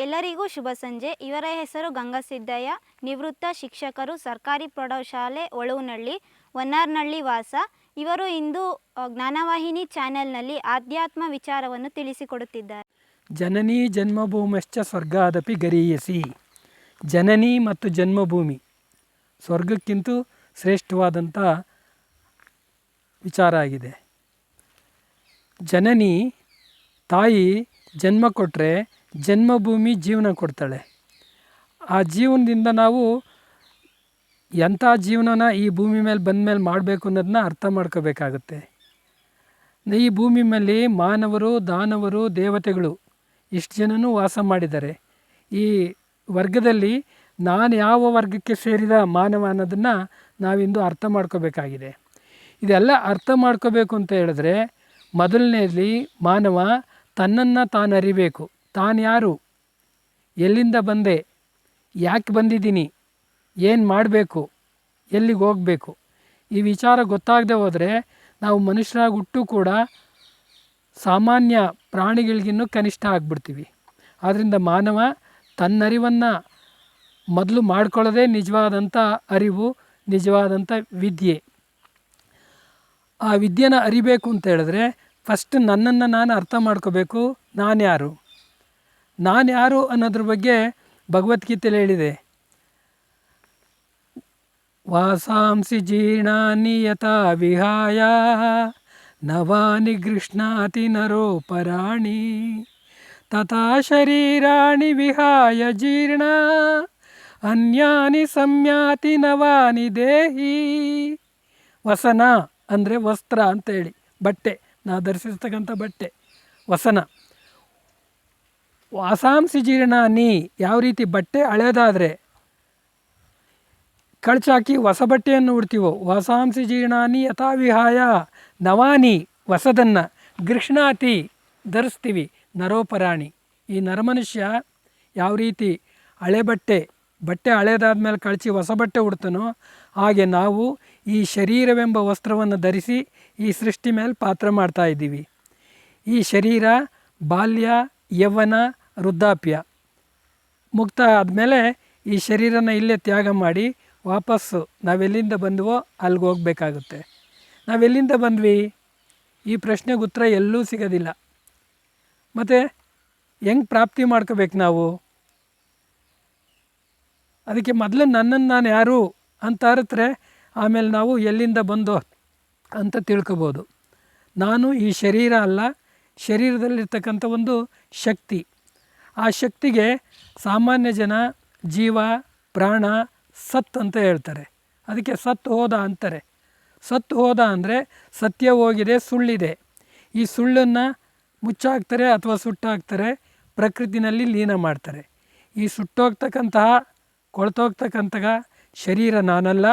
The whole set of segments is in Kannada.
ಎಲ್ಲರಿಗೂ ಶುಭ ಸಂಜೆ. ಇವರ ಹೆಸರು ಗಂಗಸಿದ್ದಯ್ಯ, ನಿವೃತ್ತ ಶಿಕ್ಷಕರು, ಸರ್ಕಾರಿ ಪ್ರೌಢಶಾಲೆ ಒಳುವನಹಳ್ಳಿ, ವನ್ನಾರ್ನಹಳ್ಳಿ ವಾಸ. ಇವರು ಇಂದು ಜ್ಞಾನವಾಹಿನಿ ಚಾನೆಲ್ನಲ್ಲಿ ಆಧ್ಯಾತ್ಮ ವಿಚಾರವನ್ನು ತಿಳಿಸಿಕೊಡುತ್ತಿದ್ದಾರೆ. ಜನನಿ ಜನ್ಮಭೂಮಶ್ಚ ಸ್ವರ್ಗಾದಪಿ ಗರೀಯಸಿ. ಜನನಿ ಮತ್ತು ಜನ್ಮಭೂಮಿ ಸ್ವರ್ಗಕ್ಕಿಂತ ಶ್ರೇಷ್ಠವಾದಂಥ ವಿಚಾರ ಆಗಿದೆ. ಜನನಿ ತಾಯಿ ಜನ್ಮ ಕೊಟ್ಟರೆ ಜನ್ಮಭೂಮಿ ಜೀವನ ಕೊಡ್ತಾಳೆ. ಆ ಜೀವನದಿಂದ ನಾವು ಎಂಥ ಜೀವನನ ಈ ಭೂಮಿ ಮೇಲೆ ಬಂದ ಮೇಲೆ ಮಾಡಬೇಕು ಅನ್ನೋದನ್ನ ಅರ್ಥ ಮಾಡ್ಕೋಬೇಕಾಗುತ್ತೆ. ಈ ಭೂಮಿ ಮೇಲೆ ಮಾನವರು, ದಾನವರು, ದೇವತೆಗಳು ಇಷ್ಟು ಜನನೂ ವಾಸ ಮಾಡಿದ್ದಾರೆ. ಈ ವರ್ಗದಲ್ಲಿ ನಾನು ಯಾವ ವರ್ಗಕ್ಕೆ ಸೇರಿದ ಮಾನವ ಅನ್ನೋದನ್ನು ನಾವಿಂದು ಅರ್ಥ ಮಾಡ್ಕೋಬೇಕಾಗಿದೆ. ಇದೆಲ್ಲ ಅರ್ಥ ಮಾಡ್ಕೋಬೇಕು ಅಂತ ಹೇಳಿದ್ರೆ ಮೊದಲನೇಲಿ ಮಾನವ ತನ್ನನ್ನು ತಾನು ಅರಿಬೇಕು. ತಾನು ಯಾರು, ಎಲ್ಲಿಂದ ಬಂದೆ, ಯಾಕೆ ಬಂದಿದ್ದೀನಿ, ಏನು ಮಾಡಬೇಕು, ಎಲ್ಲಿಗೆ ಹೋಗಬೇಕು, ಈ ವಿಚಾರ ಗೊತ್ತಾಗದೆ ಹೋದರೆ ನಾವು ಮನುಷ್ಯರಾಗಿ ಹುಟ್ಟು ಕೂಡ ಸಾಮಾನ್ಯ ಪ್ರಾಣಿಗಳಿಗಿನ್ನೂ ಕನಿಷ್ಠ ಆಗಿಬಿಡ್ತೀವಿ. ಆದ್ದರಿಂದ ಮಾನವ ತನ್ನರಿವನ್ನು ಮೊದಲು ಮಾಡ್ಕೊಳ್ಳೋದೇ ನಿಜವಾದಂಥ ಅರಿವು, ನಿಜವಾದಂಥ ವಿದ್ಯೆ. ಆ ವಿದ್ಯೆನ ಅರಿಬೇಕು ಅಂತ ಹೇಳಿದ್ರೆ ಫಸ್ಟ್ ನನ್ನನ್ನು ನಾನು ಅರ್ಥ ಮಾಡ್ಕೋಬೇಕು. ನಾನು ಯಾರು ಅನ್ನೋದ್ರ ಬಗ್ಗೆ ಭಗವದ್ಗೀತೆಯಲ್ಲಿ ಹೇಳಿದೆ. ವಾಸಾಂಸಿ ಜೀರ್ಣಾನಿ ಯಥಾ ವಿಹಾಯ ನವಾನಿ ಗೃಹ್ಣಾತಿ ನರೋ ಪರಾಣಿ ತಥಾ ಶರೀರಾಣಿ ವಿಹಾಯ ಜೀರ್ಣ ಅನ್ಯಾನಿ ಸಂಯಾತಿ ನವಾನಿ ದೇಹಿ. ವಸನ ಅಂದರೆ ವಸ್ತ್ರ ಅಂತೇಳಿ, ಬಟ್ಟೆ, ನಾವು ಧರಿಸಿರ್ತಕ್ಕಂಥ ಬಟ್ಟೆ ವಸನ. ವಾಸಾಂಸಿ ಜೀರ್ಣಾನಿ, ಯಾವ ರೀತಿ ಬಟ್ಟೆ ಹಳೇದಾದರೆ ಕಳಚಾಕಿ ಹೊಸ ಬಟ್ಟೆಯನ್ನು ಉಡ್ತೀವೋ, ವಾಸಾಂಸಿ ಜೀರ್ಣಾನಿ ಯಥಾ ವಿಹಾಯ ನವಾನಿ, ಹೊಸದನ್ನು ಗೃಹ್ಣಾತಿ ಧರಿಸ್ತೀವಿ, ನರೋಪರಾಣಿ. ಈ ನರಮನುಷ್ಯ ಯಾವ ರೀತಿ ಹಳೆ ಬಟ್ಟೆ ಹಳೇದಾದ್ಮೇಲೆ ಕಳಚಿ ಹೊಸ ಬಟ್ಟೆ ಉಡ್ತಾನೋ ಹಾಗೆ ನಾವು ಈ ಶರೀರವೆಂಬ ವಸ್ತ್ರವನ್ನು ಧರಿಸಿ ಈ ಸೃಷ್ಟಿ ಮೇಲೆ ಪಾತ್ರ ಮಾಡ್ತಾ ಇದ್ದೀವಿ. ಈ ಶರೀರ ಬಾಲ್ಯ, ಯೌವನ, ವೃದ್ಧಾಪ್ಯ ಮುಕ್ತ ಆದಮೇಲೆ ಈ ಶರೀರನ ಇಲ್ಲೇ ತ್ಯಾಗ ಮಾಡಿ ವಾಪಸ್ಸು ನಾವೆಲ್ಲಿಂದ ಬಂದವೋ ಅಲ್ಲಿಗೆ ಹೋಗಬೇಕಾಗುತ್ತೆ. ನಾವೆಲ್ಲಿಂದ ಬಂದ್ವಿ, ಈ ಪ್ರಶ್ನೆಗೆ ಉತ್ತರ ಎಲ್ಲೂ ಸಿಗೋದಿಲ್ಲ. ಮತ್ತು ಹೆಂಗೆ ಪ್ರಾಪ್ತಿ ಮಾಡ್ಕೋಬೇಕು ನಾವು? ಅದಕ್ಕೆ ಮೊದಲು ನನ್ನನ್ನು ನಾನು ಯಾರು ಅಂತ ಅರಿತ್ರೆ ಆಮೇಲೆ ನಾವು ಎಲ್ಲಿಂದ ಬಂದೋ ಅಂತ ತಿಳ್ಕೊಬೋದು. ನಾನು ಈ ಶರೀರ ಅಲ್ಲ, ಶರೀರದಲ್ಲಿರ್ತಕ್ಕಂಥ ಒಂದು ಶಕ್ತಿ. ಆ ಶಕ್ತಿಗೆ ಸಾಮಾನ್ಯ ಜನ ಜೀವ, ಪ್ರಾಣ, ಸತ್ ಅಂತ ಹೇಳ್ತಾರೆ. ಅದಕ್ಕೆ ಸತ್ತು ಹೋದ ಅಂತಾರೆ. ಸತ್ತು ಹೋದ ಅಂದರೆ ಸತ್ಯ ಹೋಗಿದೆ, ಸುಳ್ಳಿದೆ. ಈ ಸುಳ್ಳನ್ನು ಮುಚ್ಚಾಕ್ತಾರೆ ಅಥವಾ ಸುಟ್ಟಾಕ್ತಾರೆ, ಪ್ರಕೃತಿನಲ್ಲಿ ಲೀನ ಮಾಡ್ತಾರೆ. ಈ ಸುಟ್ಟೋಗ್ತಕ್ಕಂತಹ, ಕೊಳ್ತೋಗ್ತಕ್ಕಂತಹ ಶರೀರ ನಾನಲ್ಲ,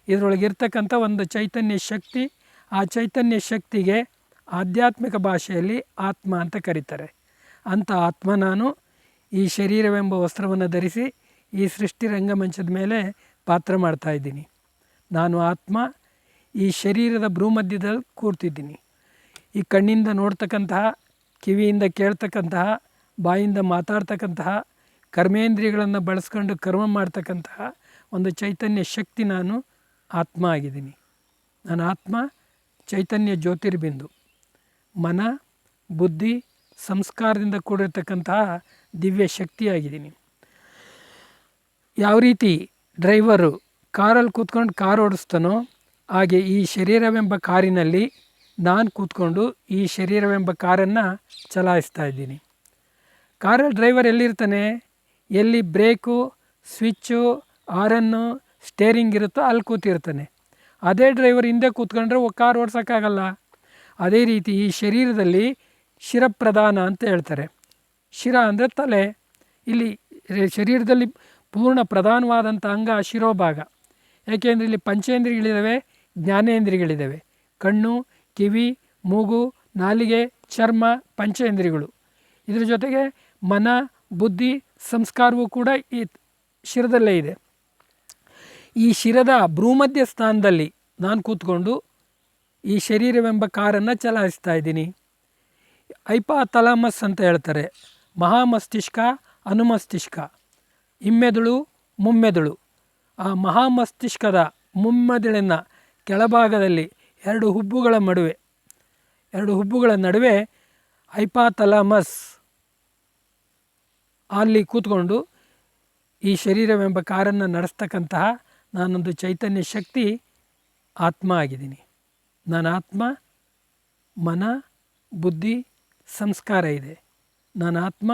ಇದರೊಳಗಿರ್ತಕ್ಕಂಥ ಒಂದು ಚೈತನ್ಯ ಶಕ್ತಿ. ಆ ಚೈತನ್ಯ ಶಕ್ತಿಗೆ ಆಧ್ಯಾತ್ಮಿಕ ಭಾಷೆಯಲ್ಲಿ ಆತ್ಮ ಅಂತ ಕರೀತಾರೆ. ಅಂಥ ಆತ್ಮ ನಾನು ಈ ಶರೀರವೆಂಬ ವಸ್ತ್ರವನ್ನು ಧರಿಸಿ ಈ ಸೃಷ್ಟಿ ರಂಗಮಂಚದ ಮೇಲೆ ಪಾತ್ರ ಮಾಡ್ತಾಯಿದ್ದೀನಿ. ನಾನು ಆತ್ಮ ಈ ಶರೀರದ ಭ್ರೂಮಧ್ಯದಲ್ಲಿ ಕೂರ್ತಿದ್ದೀನಿ. ಈ ಕಣ್ಣಿಂದ ನೋಡ್ತಕ್ಕಂತಹ, ಕಿವಿಯಿಂದ ಕೇಳ್ತಕ್ಕಂತಹ, ಬಾಯಿಂದ ಮಾತಾಡ್ತಕ್ಕಂತಹ, ಕರ್ಮೇಂದ್ರಿಯಗಳನ್ನು ಬಳಸ್ಕೊಂಡು ಕರ್ಮ ಮಾಡ್ತಕ್ಕಂತಹ ಒಂದು ಚೈತನ್ಯ ಶಕ್ತಿ ನಾನು ಆತ್ಮ ಆಗಿದ್ದೀನಿ. ನಾನು ಆತ್ಮ ಚೈತನ್ಯ ಜ್ಯೋತಿರ್ಬಿಂದು, ಮನ, ಬುದ್ಧಿ, ಸಂಸ್ಕಾರದಿಂದ ಕೂಡಿರ್ತಕ್ಕಂತಹ ದಿವ್ಯ ಶಕ್ತಿಯಾಗಿದ್ದೀನಿ. ಯಾವ ರೀತಿ ಡ್ರೈವರು ಕಾರಲ್ಲಿ ಕೂತ್ಕೊಂಡು ಕಾರ್ ಓಡಿಸ್ತಾನೋ ಹಾಗೆ ಈ ಶರೀರವೆಂಬ ಕಾರಿನಲ್ಲಿ ನಾನು ಕೂತ್ಕೊಂಡು ಈ ಶರೀರವೆಂಬ ಕಾರನ್ನು ಚಲಾಯಿಸ್ತಾ ಇದ್ದೀನಿ. ಕಾರಲ್ಲಿ ಡ್ರೈವರ್ ಎಲ್ಲಿರ್ತಾನೆ? ಎಲ್ಲಿ ಬ್ರೇಕು, ಸ್ವಿಚ್ಚು, ಹಾರನ್ನು, ಸ್ಟೇರಿಂಗ್ ಇರುತ್ತೋ ಅಲ್ಲಿ ಕೂತಿರ್ತಾನೆ. ಅದೇ ಡ್ರೈವರ್ ಹಿಂದೆ ಕೂತ್ಕೊಂಡ್ರೆ ಕಾರ್ ಓಡ್ಸೋಕ್ಕಾಗಲ್ಲ. ಅದೇ ರೀತಿ ಈ ಶರೀರದಲ್ಲಿ ಶಿರಪ್ರಧಾನ ಅಂತ ಹೇಳ್ತಾರೆ. ಶಿರ ಅಂದರೆ ತಲೆ. ಇಲ್ಲಿ ಶರೀರದಲ್ಲಿ ಪೂರ್ಣ ಪ್ರಧಾನವಾದಂಥ ಅಂಗ ಶಿರೋಭಾಗ. ಯಾಕೆಂದರೆ ಇಲ್ಲಿ ಪಂಚೇಂದ್ರಿಯಗಳಿದ್ದಾವೆ, ಜ್ಞಾನೇಂದ್ರಿಯಗಳಿದ್ದಾವೆ. ಕಣ್ಣು, ಕಿವಿ, ಮೂಗು, ನಾಲಿಗೆ, ಚರ್ಮ ಪಂಚೇಂದ್ರಿಯಗಳು. ಇದ್ರ ಜೊತೆಗೆ ಮನ, ಬುದ್ಧಿ, ಸಂಸ್ಕಾರವೂ ಕೂಡ ಈ ಶಿರದಲ್ಲೇ ಇದೆ. ಈ ಶಿರದ ಭ್ರೂಮಧ್ಯ ಸ್ಥಾನದಲ್ಲಿ ನಾನು ಕೂತ್ಕೊಂಡು ಈ ಶರೀರವೆಂಬ ಕಾರನ್ನು ಚಲಾಯಿಸ್ತಾ ಇದ್ದೀನಿ. ಹೈಪಾಥಾಲಮಸ್ ಅಂತ ಹೇಳ್ತಾರೆ. ಮಹಾಮಸ್ತಿಷ್ಕ, ಅನುಮಸ್ತಿಷ್ಕ, ಹಿಮ್ಮೆದುಳು, ಮುಮ್ಮೆದುಳು. ಆ ಮಹಾಮಸ್ತಿಷ್ಕದ ಮುಮ್ಮೆದುಳಿನ ಕೆಳಭಾಗದಲ್ಲಿ ಎರಡು ಹುಬ್ಬುಗಳ ನಡುವೆ ಹೈಪಾಥಾಲಮಸ್, ಅಲ್ಲಿ ಕೂತ್ಕೊಂಡು ಈ ಶರೀರವೆಂಬ ಕಾರನ್ನು ನಡೆಸ್ತಕ್ಕಂತಹ ನಾನೊಂದು ಚೈತನ್ಯ ಶಕ್ತಿ ಆತ್ಮ ಆಗಿದ್ದೀನಿ. ನಾನು ಆತ್ಮ, ಮನ, ಬುದ್ಧಿ, ಸಂಸ್ಕಾರ ಇದೆ. ನಾನು ಆತ್ಮ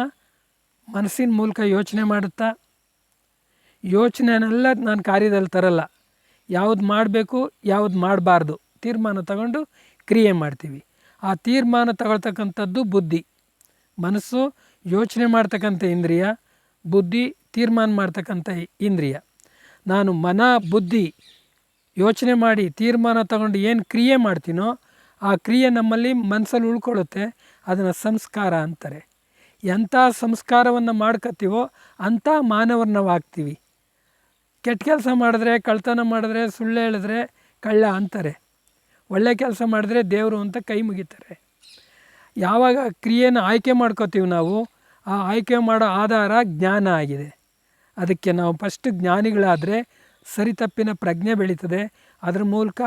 ಮನಸ್ಸಿನ ಮೂಲಕ ಯೋಚನೆ ಮಾಡುತ್ತಾ, ಯೋಚನೆನೆಲ್ಲ ನಾನು ಕಾರ್ಯದಲ್ಲಿ ತರಲ್ಲ. ಯಾವುದು ಮಾಡಬೇಕು ಯಾವುದು ಮಾಡಬಾರ್ದು ತೀರ್ಮಾನ ತಗೊಂಡು ಕ್ರಿಯೆ ಮಾಡ್ತೀವಿ. ಆ ತೀರ್ಮಾನ ತಗೊಳ್ತಕ್ಕಂಥದ್ದು ಬುದ್ಧಿ. ಮನಸ್ಸು ಯೋಚನೆ ಮಾಡ್ತಕ್ಕಂಥ ಇಂದ್ರಿಯ, ಬುದ್ಧಿ ತೀರ್ಮಾನ ಮಾಡ್ತಕ್ಕಂಥ ಇಂದ್ರಿಯ. ನಾನು ಮನ, ಬುದ್ಧಿ ಯೋಚನೆ ಮಾಡಿ ತೀರ್ಮಾನ ತಗೊಂಡು ಏನು ಕ್ರಿಯೆ ಮಾಡ್ತೀನೋ ಆ ಕ್ರಿಯೆ ನಮ್ಮಲ್ಲಿ ಮನಸ್ಸಲ್ಲಿ ಉಳ್ಕೊಳ್ಳುತ್ತೆ. ಅದನ್ನು ಸಂಸ್ಕಾರ ಅಂತಾರೆ. ಎಂಥ ಸಂಸ್ಕಾರವನ್ನು ಮಾಡ್ಕೊತೀವೋ ಅಂಥ ಮಾನವರು ನಾವು ಆಗ್ತೀವಿ. ಕೆಟ್ಟ ಕೆಲಸ ಮಾಡಿದ್ರೆ, ಕಳ್ತನ ಮಾಡಿದ್ರೆ, ಸುಳ್ಳು ಹೇಳಿದ್ರೆ ಕಳ್ಳ ಅಂತಾರೆ. ಒಳ್ಳೆ ಕೆಲಸ ಮಾಡಿದ್ರೆ ದೇವರು ಅಂತ ಕೈ ಮುಗಿತಾರೆ. ಯಾವಾಗ ಕ್ರಿಯೆನ ಆಯ್ಕೆ ಮಾಡ್ಕೋತೀವಿ ನಾವು, ಆ ಆಯ್ಕೆ ಮಾಡೋ ಆಧಾರ ಜ್ಞಾನ ಆಗಿದೆ. ಅದಕ್ಕೆ ನಾವು ಫಸ್ಟ್ ಜ್ಞಾನಿಗಳಾದರೆ ಸರಿತಪ್ಪಿನ ಪ್ರಜ್ಞೆ ಬೆಳೀತದೆ. ಅದರ ಮೂಲಕ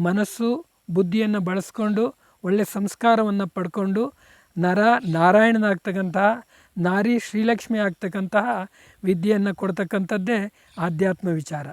ಮನಸ್ಸು ಬುದ್ಧಿಯನ್ನು ಬಳಸ್ಕೊಂಡು ಒಳ್ಳೆಯ ಸಂಸ್ಕಾರವನ್ನು ಪಡ್ಕೊಂಡು ನಾರಾಯಣನಾಗ್ತಕ್ಕಂತಹ, ನಾರಿ ಶ್ರೀಲಕ್ಷ್ಮಿ ಆಗ್ತಕ್ಕಂತಹ ವಿದ್ಯೆಯನ್ನು ಕೊಡ್ತಕ್ಕಂಥದ್ದೇ ಆಧ್ಯಾತ್ಮ ವಿಚಾರ.